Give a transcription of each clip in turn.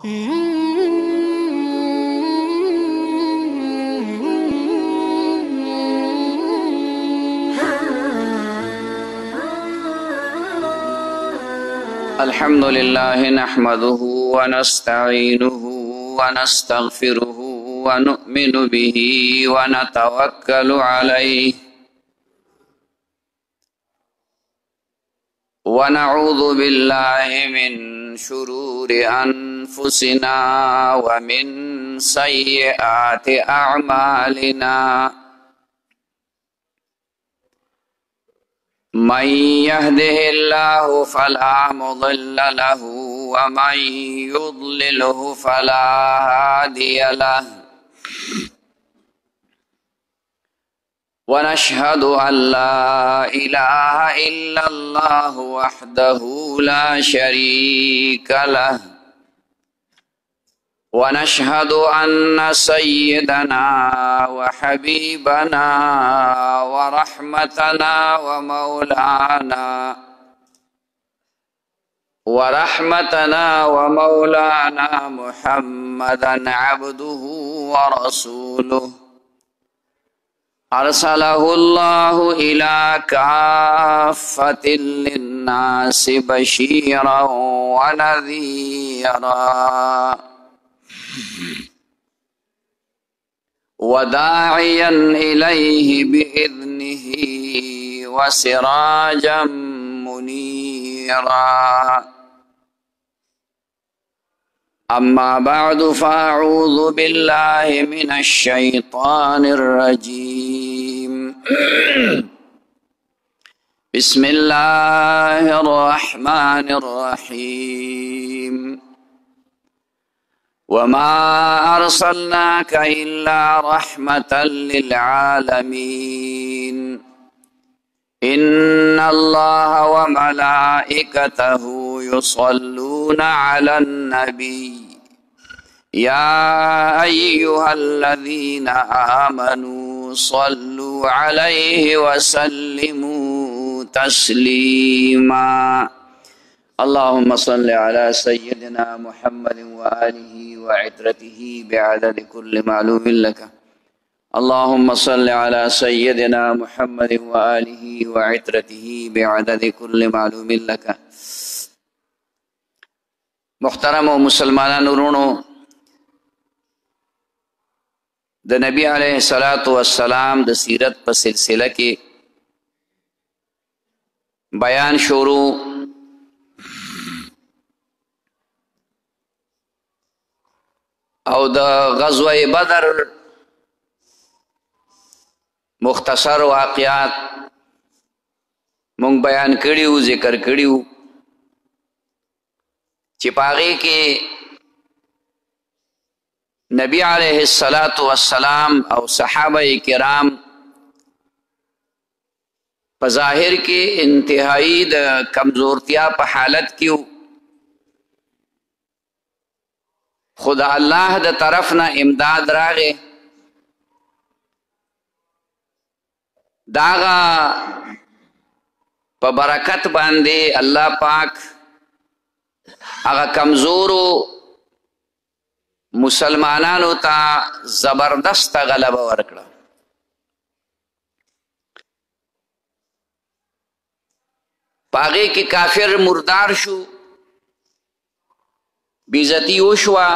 الحمد لله نحمده ونستعينه ونستغفره ونؤمن به ونتوكل عليه ونعوذ بالله من شرور أنفسنا ومن سيئات أعمالنا من يهده الله فلا مضل له ومن يضلله فلا هادي له ونشهد أن لا إله إلا الله وحده لا شريك له ونشهد أن سيدنا وحبيبنا ورحمتنا ومولانا محمدا عبده ورسوله أرسله الله إلى كافة للناس بشيرا ونذيرا وداعيا إليه بإذنه وسراجا منيرا أما بعد فأعوذ بالله من الشيطان الرجيم بسم الله الرحمن الرحيم وما أرسلناك إلا رحمة للعالمين إن الله وملائكته يصلون على النبي يا أيها الذين آمنوا صلوا عليه وسلموا تسليما اللهم صل على سيدنا محمد وآله وعترته بعدد كل معلوم لك اللهم صل على سيدنا محمد وآله وعترته بعدد كل معلوم لك محترم و مسلمان ورونو د نبی علیہ الصلوۃ والسلام د سیرت په سلسله کې بیان شروع او د غزوه بدر مختصر واقعات مونږ بیان کړیو ذکر کړیو چې پاغې کې نبی علیہ الصلوۃ والسلام او صحابه کرام په ظاهر کې انتهایی د کمزورتیا په حالت کې خدا الله د طرف نه امداد راغې داغا په برکت باندې الله پاک هغه کمزورو مسلمانانو ته زبردست غلبه ورکړه پاغې کې کافر مردار شو بیزتی وشوا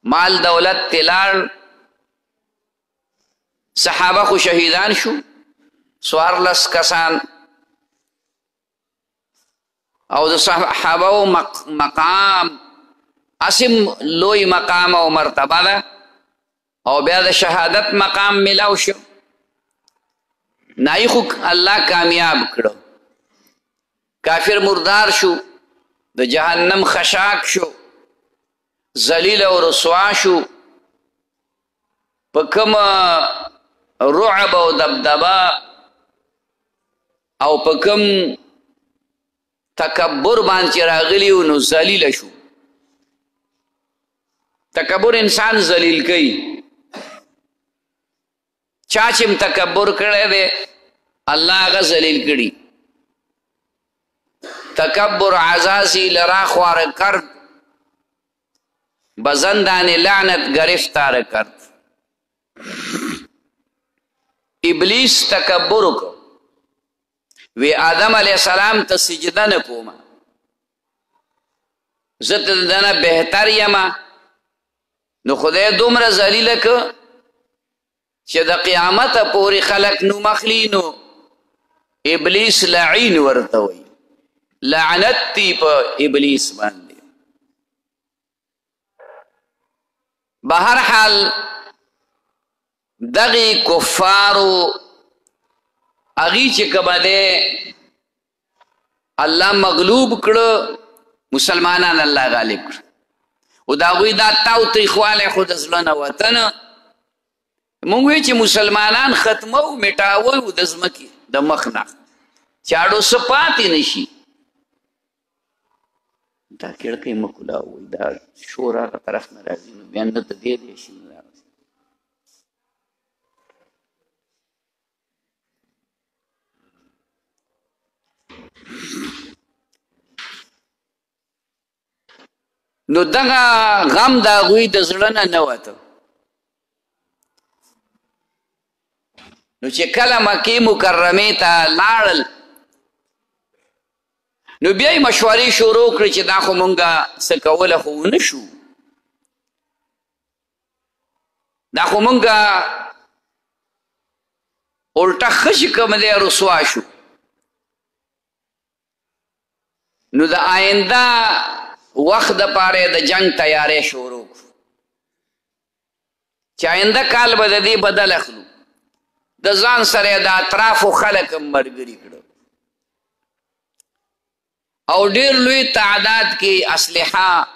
مال دولت تلار صحابه خو شهیدان شو سوارلس کسان او د صحابه مقام اسم لوی مقام او مرتبه ده او بیا د شهادت مقام ملاو شو نای خو الله کامیاب کړو کافر مردار شو د جهنم خشاک شو ذلیل او رسوا شو په کوم رعب او دبدبه او په کوم تکبر باندې راغلی نو ذلیل شو تکبر انسان ذلیل کوي چا چې تکبر کړی دی الله هغه ذلیل کړي تکبر عزازی لرا خوار کرد बजंदाने लानत गिरफ्तार करत इबलीस तकबर को वे आदम अलैहि सलाम ता सजदा न कोमा زت دنا بهتر یما نو خدای دومره ذلیل ک چې د قیامت پورې خلق نو مخلینو ابلیس لعین ورته وي لعنت تی په ابلیس باندې بهر حال دغه کفارو اغي چې کبده الله مغلوب کړ مسلمانان الله غالب کړ او دا غوی دا تاوتری خواله خود ازلنه وطن مونږ وی چې مسلمانان ختمو میټاوو د ځمکې د مخنه چاړو سپاتې نشي دا کړکې مکولا وای دا شورا طرف نه راځي نو بیان ته دې شي نو دغه غم دا غوی د زړه نه وته نو چې کله مکې مکرمه ته لاړل نو بیا یې مشورې شروع کړې چې دا خو مونږه څه کوله خو ونه شو دا خو مونږه الټه ښه چې کوم دی رسوا شو نو د آینده وخت د پاره د جنگ تیارې شروع چې آینده کال به د دې بدل اخلو د ځان سره د اطرافو خلک مرګري کړو او ډیر لوی تعداد کې اسلحه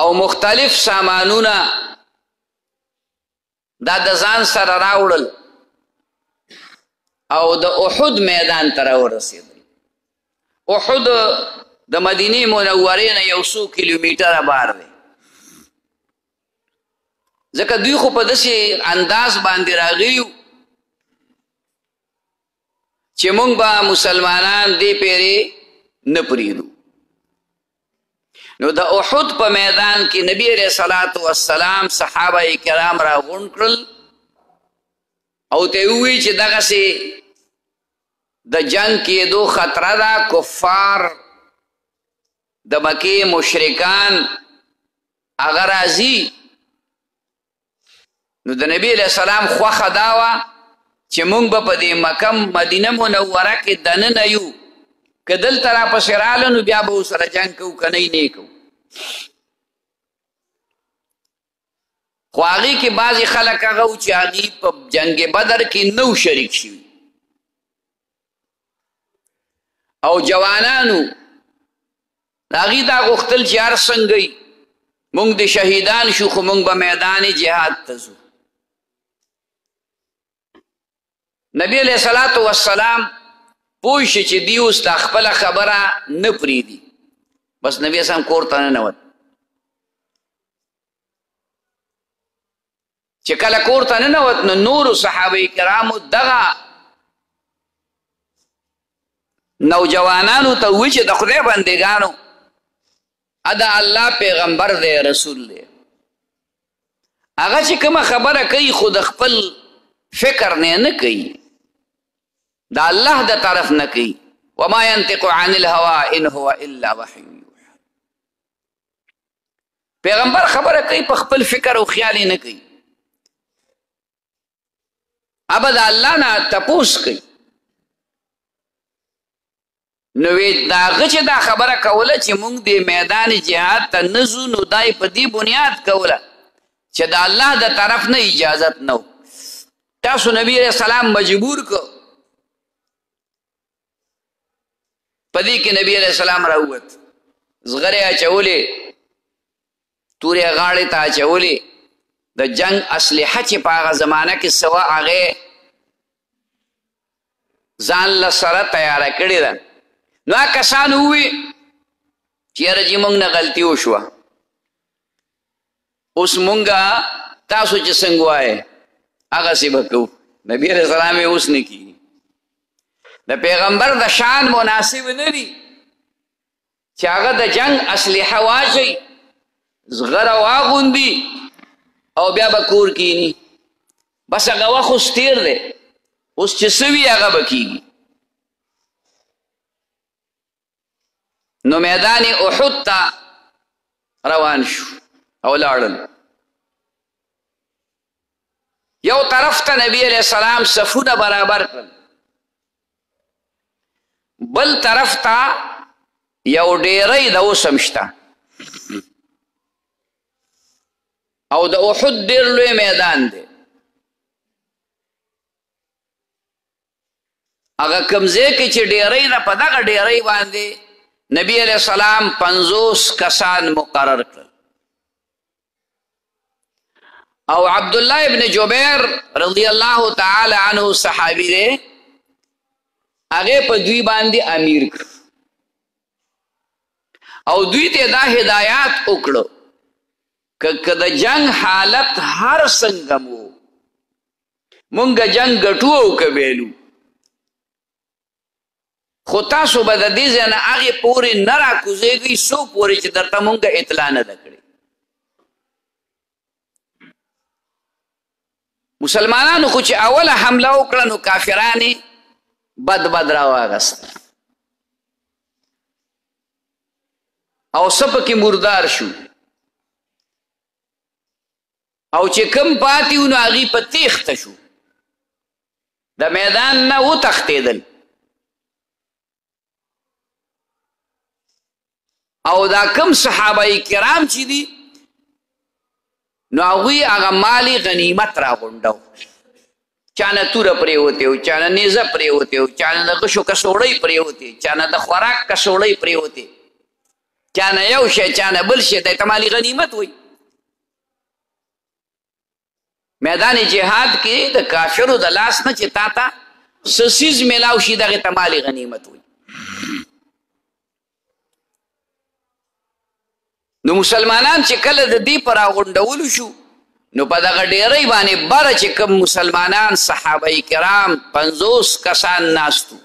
او مختلف سامانونه دا د ځان سره راوړل او د احد میدان ته ورسېدل احد د مدینه منورې نه یو څو کیلومتره بار دی ځکه دوی خو په داسې انداز باندې راغلیو چې مونږ به مسلمانان دې پیرې نه پرېږدو نو د احد په میدان کې نبی علیه الصلاة والسلام صحابه کرام را غونډ کړل او ته ووایي چې دغسې د جنگ کېدو خطره ده کفار د مکې مشرکان هغه راځي نو د نبی علیه السلام خوښه دا وه چې مونږ به په دې مکه مدینه منوره کې دننه یو که دلته راپسې راله نو بیا به ورسره جنګ کوو که نه کوو خو هغې کې بعضې خلک هغه و چې هغې په جنګ بدر کې نو شریک شوي او جوانانو هغې دا غوښتل چې هر څنګه مونږ د شهیدان شو خو مونږ به میدان جهاد ته ځو نبی علیه الصلاة والسلام پوه شي چې دی اوس دا خپله خبره نه پرېږدي بس نبی اسلام کور ته ننوت چې کله کور ته ننوت نو نورو صحابه کرامو دغه نوجوانانو ته ووایي چې د خدای بندګانو دا الله پیغمبر دی رسول دی هغه چې کومه خبره کوي خو د خپل فکر نه کوي دا الله د طرف نه کوي وما ينطق عن الهوى ان هو الا وحي يوحى پیغمبر خبره کوي په خپل فکر او خیال نه کوي ابد الله نه تپوس کوي نو وی دا هغه چې دا خبره کوله چې مونږ د میدان جهاد ته نه ځو نو دا یې په دې بنیاد کوله چې د الله د طرف نه اجازت نه و تاسو نبی علیه السلام مجبور کو په دې کې نبی علیه السلام راووت زغرې اچولې تورې غاړې ته اچولې د جنگ اسلحه چې په هغه زمانه کې سوه هغې ځان له سره تیاره کړې ده نو هغه کسان ووي چې یاره جي مونږ نه غلطي وشوه اوس مونږه تاسو چې څنګه وایې هغسې به کوو نبي علیه السلام یې اوس نه کېږي د پیغمبر د شان مناسب نه دي چې هغه د جنگ اسلحه واچوي زغره واغوندي او بیا به کور کینی بس هغه وخت اوس تیر دی اوس چې څه وي هغه به کیږي نو میدان احد ته روان شو او لاړل یو طرف ته نبی علیہ السلام صفونه برابر کړل بل طرف ته یو ډیری د اوس هم شته او د احد ډیر لوی میدان دی هغه کوم ځای کې چې ډیری ده په دغه ډیری باندې نبی علیہ السلام 50 کسان مقرر کړل او عبدالله ابن جبیر رضی الله تعالی عنه صحابی دی هغه په دوی باندې امیر کړ او دوی ته دا هدایات وکړو که د جنگ حالت هر څنګه مو مونږ جنگ ګټو او کبیلو خو تاسو به د دې ځای نه هغې پورې نه راکوزېږئ څو پورې چې درته مونږ اطلاع نه ده کړې مسلمانانو خو چې اوله حمله وکړه نو کافرانې بد راواغسته او څه پکې مردار شو او چې کم پاتې وو نو هغوی په تیښته شو د میدان نه وتښتېدل او دا کم صحابه کرام چې دي نو هغوی هغه مالی غنیمت راغونډو چانه توره پرېوتې و چانه نیزه پرېوتې و چانه د غشو کڅوړۍ پرېوتې چانه د خوراک کڅوړۍ پرېوتې چانه یو شی چانه بل شی دی ته مالی غنیمت وایي میدان جهاد کې د کافرو د لاس نه چې تا ته څه څیز میلاو شي دغې ته مالی غنیمت وایي نو مسلمانان چې کله د دې په راغونډولو شو نو په دغه ډیرۍ باندې بره چې کوم مسلمانان صحابه کرام 50 کسان ناستو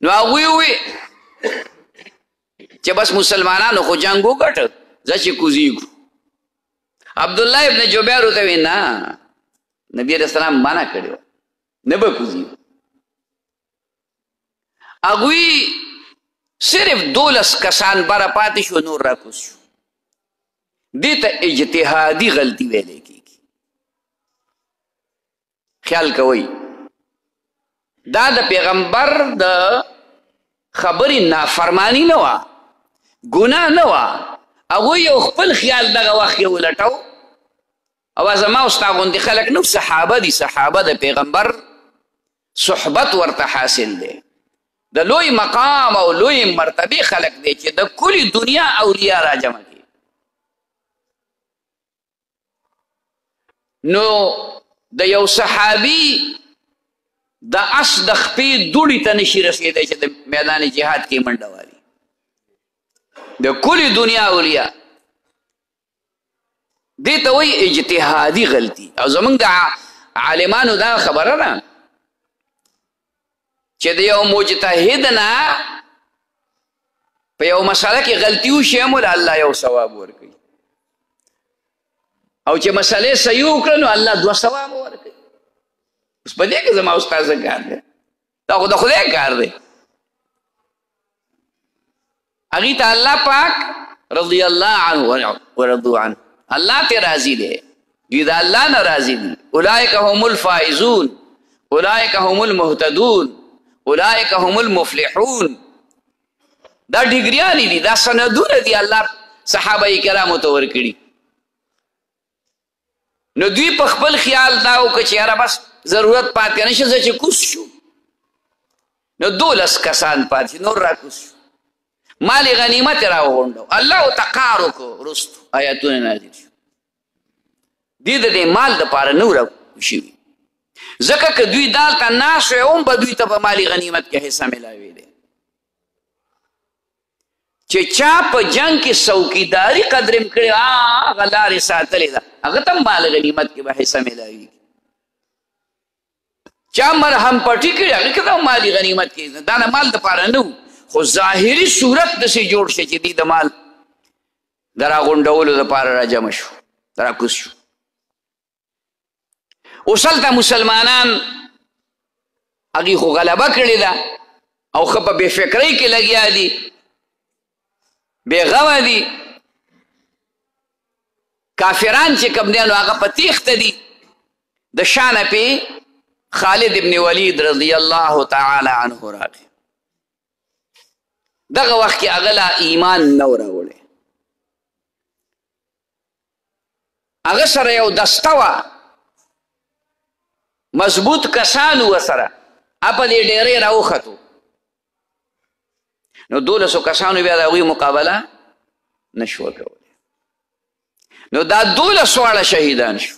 نو هغوی ووی چې بس مسلمانانو خو جنګ وګټه زه چې کوزیږو عبدالله ابن جبیر ورته وی نه نبی علیہ السلام منع کړی نه به کوزیږو هغوی صرف 12 کسان بره پاتې شو نور راکوز شو دې ته اجتهادي غلطي ویلی کېږي خیال کوئ دا د پیغمبر د خبرې نافرمانی نه وه ګناه نه وه هغوی یو خپل خیال دغه وخت کې ولټو او زما او ستا غوندې خلک نو صحابه دي صحابه د پیغمبر صحبت ورته حاصل دی د لوی مقام او لوی مرتبه خلق دی چې د کلی دنیا اولیاء را جمع کی نو د یو صحابي د اس د خپې دوړې ته نشي رسېدی چې د میدان جهاد کې منډه والي د کلی دنیا اولیاء دې ته وایي اجتهادي غلطي او زمونږ د عالمانو دا خبره ده چې د یو مجتهد نه په یو مسله کې غلطي وشي هم الله یو ثواب ورکوي او چې مسلې صحیح وکړه نو الله 2 ثواب ورکوي اوس په دې کې زما استاد کار دی دا خو د خدای کار دی هغې ته الله پاک رضی الله عنه ورضو عنه الله ته راضي دی دوی د الله نه راضي دي اولئک هم الفائزون اولئک هم المهتدون اولئک هم المفلحون دا ډیګریانې دي دا سندونه دي الله صحابه کرامو ته ورکړي نو دوی په خپل خیال دا وکړه چې یاره بس ضرورت پاتې نه شي زه چې کوز شو نو 12 کسان پاتې نور راکوز شو مال غنیمت یې راوغونډو الله ورته قهر وکړو وروستو آیاتونه نازل شو دې د دې مال دپاره نه راکوشوي ځکه که دوی دالته ناست وی هم به دوی ته په مالی غنیمت کې حصه ملاوی دی چې چا په جنگ کې څوکیداري قدرم کړې هغه لارې ساتلې ده هغه ته هم مال غنیمت کې به حصه ملاوي چا مرهم پټي کړي هغه ته هم مالي غنیمت کې دا نه مال دپاره نه خو ظاهري صورت داسې جوړ شي چې دوی د مال د راغونډولو دپاره راجمع شو راکوز شو. اوس هلته مسلمانان هغې خو غلبه کړې ده او ښه په بېفکرۍ کې لګیا دي، بېغمه دي. کافران چې کوم دی نو هغه په تیښته دي. د شا نه پې خالد ابن ولید رضی الله تعالی عنه راغی. دغه وخت کې هغه لا ایمان نه و راوړی. هغه سره یو دسته وه، مضبوط کسان ورسره، په دې ډیرې راوختو. نو 1200 کسانو بیا د هغوی مقابله نه شوه کولی. نو دا 12 واړه شهیدان شو.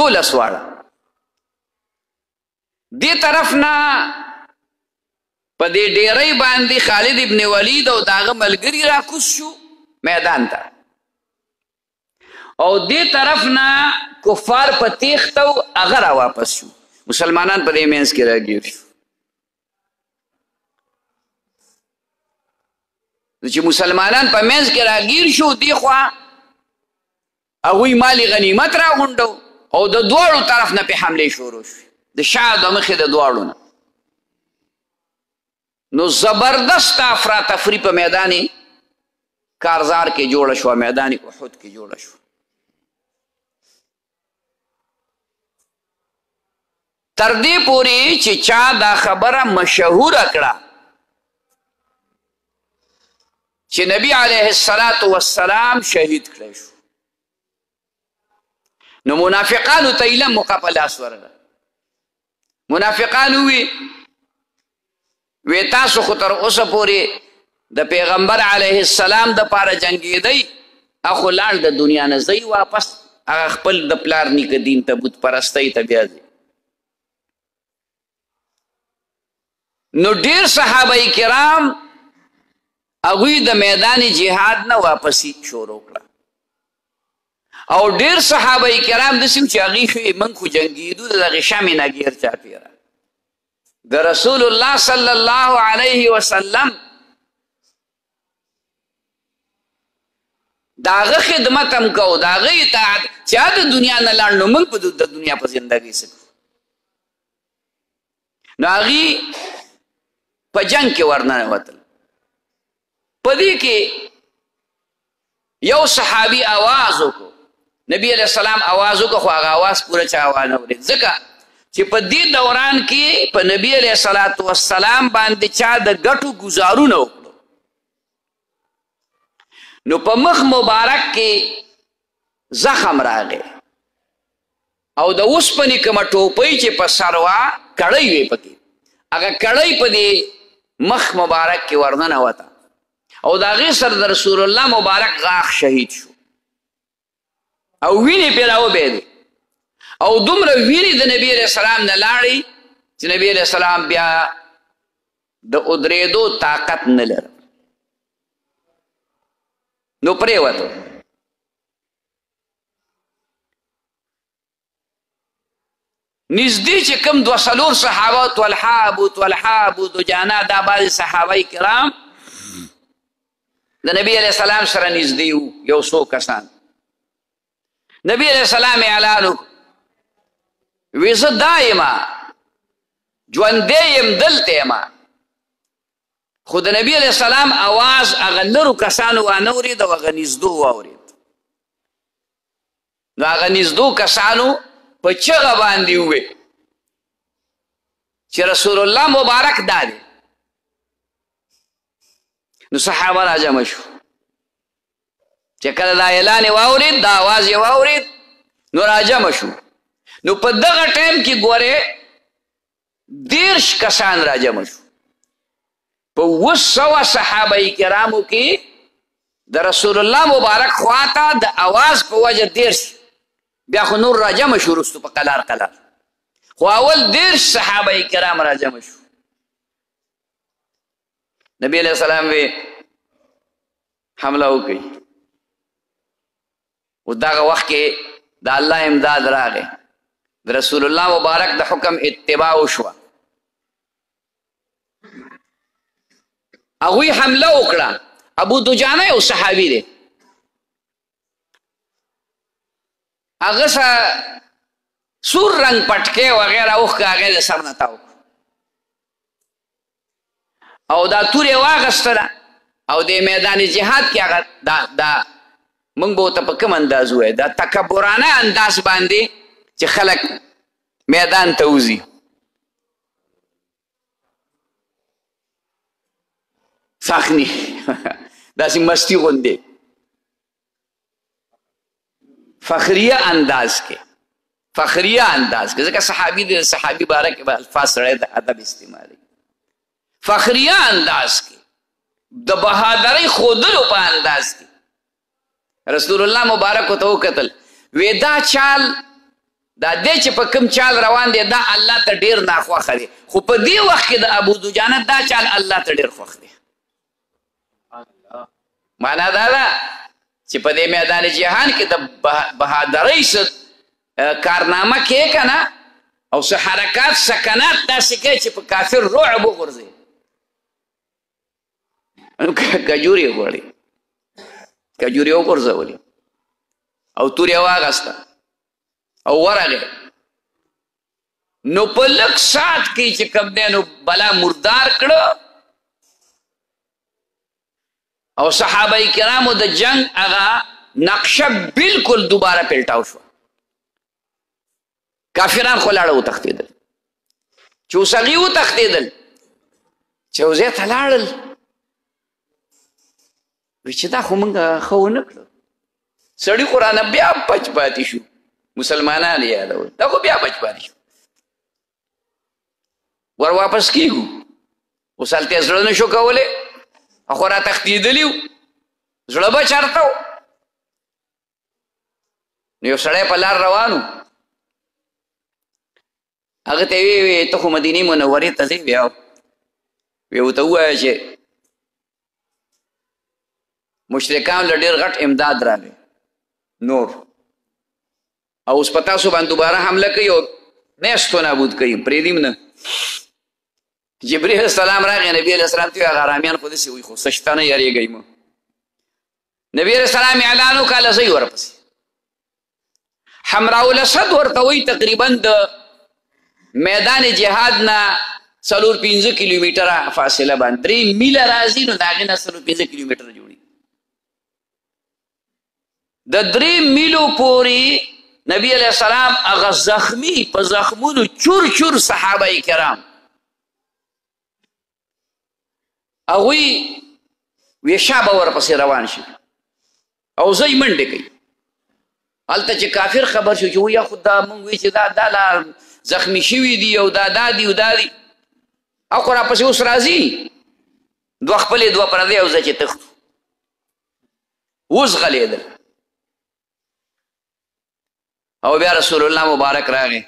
12 واړه. دې طرف نه په دې ډیرۍ باندې خالد ابن ولید او د هغه ملګري راکوز شو میدان ته، او دې طرف نه کفار په تیښته و هغه را واپس شو. مسلمانان په دې منځ کې راګیر شو. چې مسلمانان په منځ کې راګیر شو، دې خوا هغوی مال غنیمت راغونډو او د دواړو طرف نه پې حملې شروع شوې، د شا د مخې د دواړو نه. نو زبردست افراتفری په میدان کارزار کې جوړه شوه، میدان احد کې جوړه شوه. تر دې پورې چې چا دا خبره مشهوره کړه چې نبی علیه الصلاة والسلام شهید کړی شو، نو منافقانو ته ایله موقع په لاس ورغله. منافقان وی تاسو خو تر اوسه پورې د پیغمبر علیه السلام دپاره جنګېدئ، اخو لاړ د دنیا نه ځئ واپس هغه خپل د پلار نیکه دین ته بت پرستۍ ته بیا ځئ. نو ډېر صحابه کرام هغوی د میدان جهاد نه واپسي شروع کړه، او ډېر صحابه کرام داسې وو چې هغوی خو موږ خو جنګېدو د دغې شمې نه ګیر چاپېره د رسول الله صلی الله علیه وسلم د هغه خدمت هم کوو، د هغه اطاعت. چې د دنیا نه لاړ نو موږ په د دنیا په زندګۍ څه کوو؟ نو هغوی په جنګ کې ورننوتل. په دې کې یو صحابي آواز وکړو، نبی علیه السلام آواز وکړو، خو هغه آواز پوره چا وانه اورېد، ځکه چې په دې دوران کې په نبی علیه الصلاة والسلام باندې چا د ګټو ګزارونه وکړو. نو په مخ مبارک کې زخم راغی او د اوسپنې کومه ټوپۍ چې په سر وه کړۍ وې پکې، هغه کړۍ په دې مخ مبارک کې ورننوته او د هغې سره د رسول الله مبارک غاښ شهید شو او وینې پرې راوبهېدې او دومره وینې د نبي علیه السلام نه لاړې چې نبي علیه السلام بیا د ودرېدو طاقت نه لره، نو پرېوته. نږدې چې کوم 2-3 صحابه، طلحه، ابو طلحه، ابو دجانه، دا بعضې صحابه کرام د نبی علیه السلام سره نږدې وو، یو څو کسان. نبی علیه السلام اعلان وکړو، وی زه دا یمه ژوندی یم، دلته یمه. خو د نبی علیه السلام اواز هغه لرو کسانو وانه اورېد او هغه نږدو واورېد. نو هغه نږدو کسانو په چغه باندې ووې چې رسول الله مبارک دا دی. نو صحابه راجمع شو، چې کله دا اعلان یې واورېد، دا آواز یې واورېد، نو راجمع شو. نو په دغه ټایم کې ګورې 30 کسان راجمع شو. په 200 صحابه کرامو کې د رسول الله مبارک خواته د آواز په وجه 30، بیا خو نور راجمع شو رستو په قلار قلار، خو اول 30 صحابه کرام راجمع شو. نبی علیہ السلام وی حمله وکړي، او دغه وخت کې د الله امداد راغی، د رسول الله مبارک د حکم اتباع وشوه. هغوی حمله وکړه ابو دجانه یو صحابي دی هغه سور رنگ پټکې وغیره اوښکه هغې د سر نه تاو او دا تور یې واغېستله او د میدان جهاد کې هغه دا موږ به ورته په کوم انداز ووایو دا تکبرانه انداز باندې چې خلک میدان ته وځي فخني داسې مستی غوندې فخریه انداز کې ځکه صحابي دی صحابي باره کې به الفاظ سړی د ادب استعمالوي فخریه انداز کې د بهادرۍ ښودلو په انداز کې رسول الله مبارک ورته وکتل وی دا چال دا دی چې په کوم چال روان دی دا الله ته ډېر ناخوښه دی خو په دې وخت کې د ابو دجانه دا چال الله ته ډېر خوښ دی معنا دا ده چې په دې میدان جهان کې د بهادرۍ څه کارنامه کې که نه او څه حرکات سکنات داسې کوي چې په کافر رعب وغورځي کجورې غواړي کجورې وغورځولې او تور یې واغسته او ورغې نو په لږ ساعت کې چې کوم دی نو بلا مردار کړه او صحابه کرامو د جنگ هغه نقشه بالکل دوباره پلټاو شوه کافران خو لاړه وتښتېدل چې اوس هغې وتښتېدل چې اوځې ته لاړل وی چې دا خو موږ ښه ونه کړه سړي خو رانه بیا بچ پاتې شو مسلمانان یادول دا خو بیا بچ پاتې شو ور واپس کیږو اوس هلته یې زړه نه شو کولی خو را تښتېدلي وو زړه به چېرته و نو یو سړی په لار روان و هغه ته یې وی ته خو مدینې منورې ته ځې بیا وی ورته ووایه چې مشرکان له ډېر غټ امداد راغی نور او اوس په تاسو باندې دوباره حمله کوي او نیست و نابود کوي پرېږدي نه جبریل السلام راغی نبی علیه السلام ته هغه ارامیان خو داسې وایي خو څه شته نه یارېږئ مه نبی علیه السلام اعلان وکړه لزئ ورپسې حمراء الاسد ورته وایي تقریبا د میدان جهاد نه 4-5 کیلومیټره فاصله باندې 3 میله راځي نو د هغې نه 4-5 کیلومیټره جوړي د 3 میلو پورې نبی علیه السلام هغه زخمي په زخمونو چور چور صحابه کرام هغوی وی شا به ورپسې روان شي او زوی منډې کوي هلته چې کافر خبر شو چې ویا خو دا مونږ وی چې دا لا زخمی شوي دي او دا دي او دا دي او خو راپسې اوس راځي دوه خپلې دوه پردې او زه چې تښتو اوس غلیدل او بیا رسول الله مبارک راغی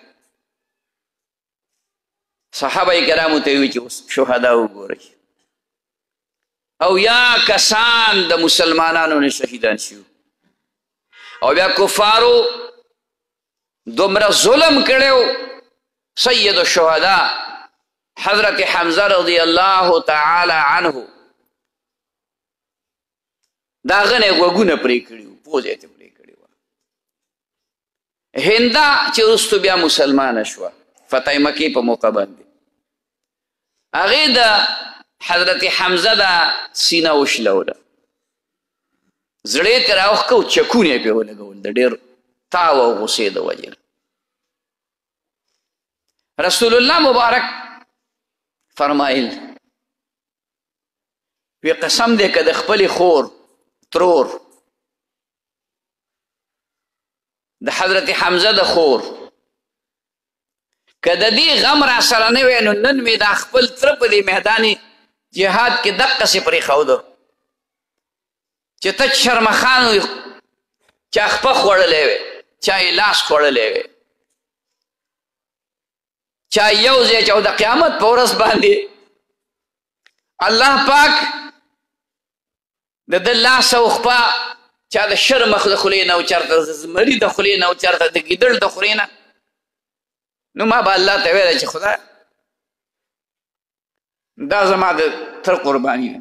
صحابه کرامو ته وی چې اوس شهدا وګورئ او یا کسان د مسلمانانو نه شهیدان شو او بیا کفارو دومره ظلم کړو سید الشهدا حضرت حمزه رضی الله تعالی عنه دا غنه غوګونه پرې کړیو پوزې ته پرې کړیو هندا چې وروسته بیا مسلمانه شوه فتح مکې په موقع باندې هغې د حضرت حمزه دا سینه وشلوله زړه یې ترې راوښکه او چکونه یې پرې ولګول د ډېر تاو او غصې د وجې رسول الله مبارک فرمایل وی قسم دی که د خپلې خور ترور د حضرت حمزه د خور که د دې غم را سره نه وی نو نن مې دا خپل تره په دې میدانې جهاد کې دقسې پرېښوده چې ته شرمخان وي چا خپه خوړلی وی چا یې لاس خوړلی وی چا یو ځای چې او د قیامت په ورځ باندې الله پاک د ده لاس او خپه چا د شرمخ د خولې نه او چېرته د زمري د خولې نه او چېرته د ګیدړ د خولې نه نو ما به الله ته ویله چې خدای دا زما د تر قرباني ده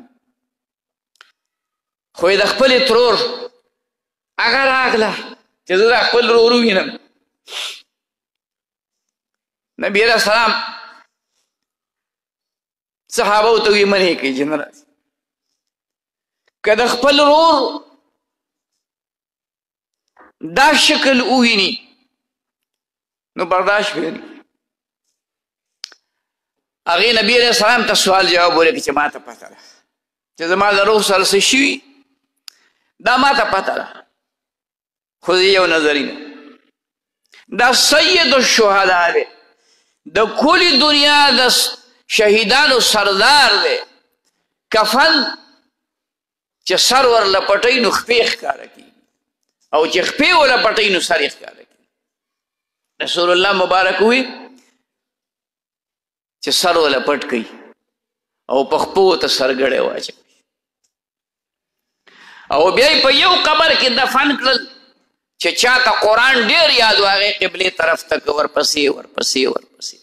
خو یې د خپلې ترور هغه راغله چې زه د خپل ورور ووینم. نبي علیه السلام صحابو ته ویې منې کوي چې نه راځي. که د خپل ورور دا شکل وویني نو برداشت به نه. هغې نبي علیه السلام ته سوال جواب ورکړي چې ما ته پته ده چې زما د روح سره څه شوي، دا ما ته پته ده، خو زه یو نظرینه دا سید الشهدا دی، د کلی دنیا د شهیدانو سردار دی. کفن چې سر ور لپټوي نو خپې ښکاره کېږي، او چې خپې ولپټوي نو سر یې ښکاره کېږي. رسول الله مبارک وی چې سر ولپټ کوي او په خپو ته سرګړی واچوي او بیا یې په یو قبر کې دفن کړل چې چاته قرآن ډېر یاد و هغې قبلې طرف ته که ورپسې ورپسې ورپسې.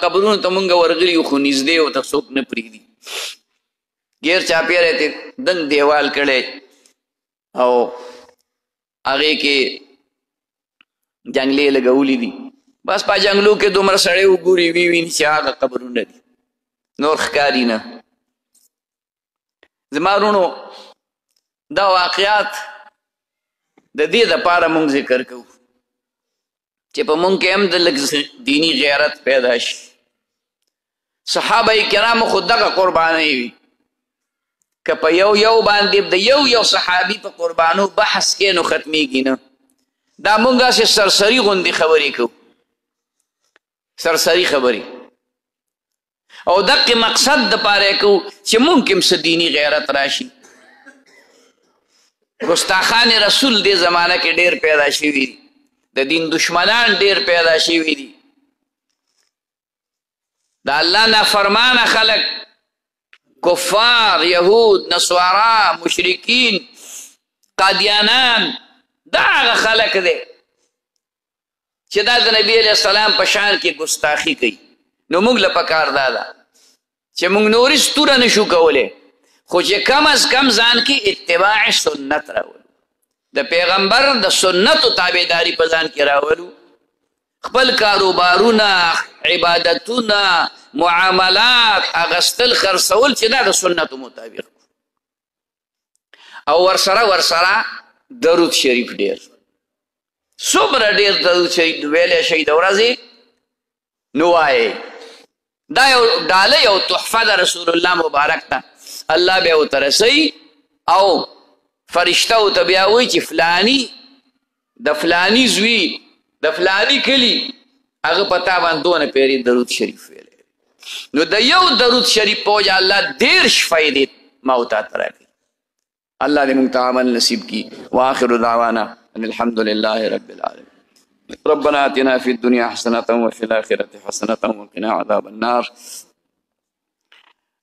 قبرونو ته مونږ ورغلي یو خو نږدې و ته څوک نه پرېږدي. ګیر چاپېره یې دنګ دیوال کړی او هغې کې جنګلې لګولي دي. بس په جنګلو کې دومره سړی وګوري وی ویني چې هغه قبرونه دي، نور ښکاري نه. زما وروڼو دا واقعات د دې دپاره مونږ ذکر کوو چې په مونږ کې هم د لږ دیني غیرت پیدا شي. صحابه کرامو خو دغه قربانۍ وي، که په یو باندې د یو صحابي په قربانو بحث کې نو ختمیږي نه. دا مونږ هسې سرسري غوندې خبرې کوو، سرسري خبرې، او دقې مقصد دپاره یې کوو چې مونږ کې هم څه دیني غیرت راشي. ګستاخان رسول دې زمانه کې ډېر پیدا شوي دي، د دین دشمنان ډېر پیدا شوي دي، د الله نافرمانه خلک، کفار، یهود، نصوارا، مشرکین، قادیانان، دا هغه خلک دی چې دا د نبي علیه السلام په شان کې ګستاخي کوي. نو موږ له پکار دا ده چې موږ نورې ستوره نشو کولی، خو چې کم از کم ځان کې اتباع سنت راولو، د پیغمبر د سنتو تابعداري په ځان کې راولو. خپل کاروبارونه، عبادتونه، معاملات، اغستل، خرڅول چې دا د سنتو مطابق، او ورسره درود شریف ډېر، څومره ډېر درود شریف ویلی شئ د ورځې نو وایئ. دا یو ډالۍ او تحفه ده رسول الله مبارک ته، الله بیا ورته رسوي او فرشته ورته بیا وایي چې فلاني د فلاني زوی د فلاني کلي هغه په تا باندې دونه پیرې درود شریف ویلی. نو د یو درود شریف په وجه الله 10 فایدې ما او تا ته راکوي. الله دې موږ ته عمل نصیب کړي. واخر دعوانا ان الحمد لله رب العالمين. ربنا آتنا في الدنيا حسنة وفي الآخرة حسنة وقنا عذاب النار.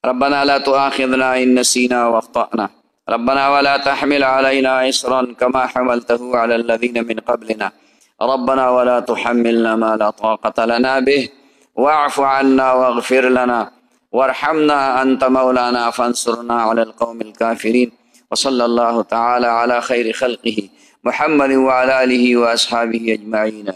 ربنا لا تؤاخذنا إن نسينا واخطأنا. ربنا ولا تحمل علينا إصرا كما حملته على الذين من قبلنا. ربنا ولا تحملنا ما لا طاقة لنا به واعف عنا واغفر لنا وارحمنا أنت مولانا فانصرنا على القوم الكافرين. وصلى الله تعالى على خير خلقه محمد وعلى آله وأصحابه أجمعين.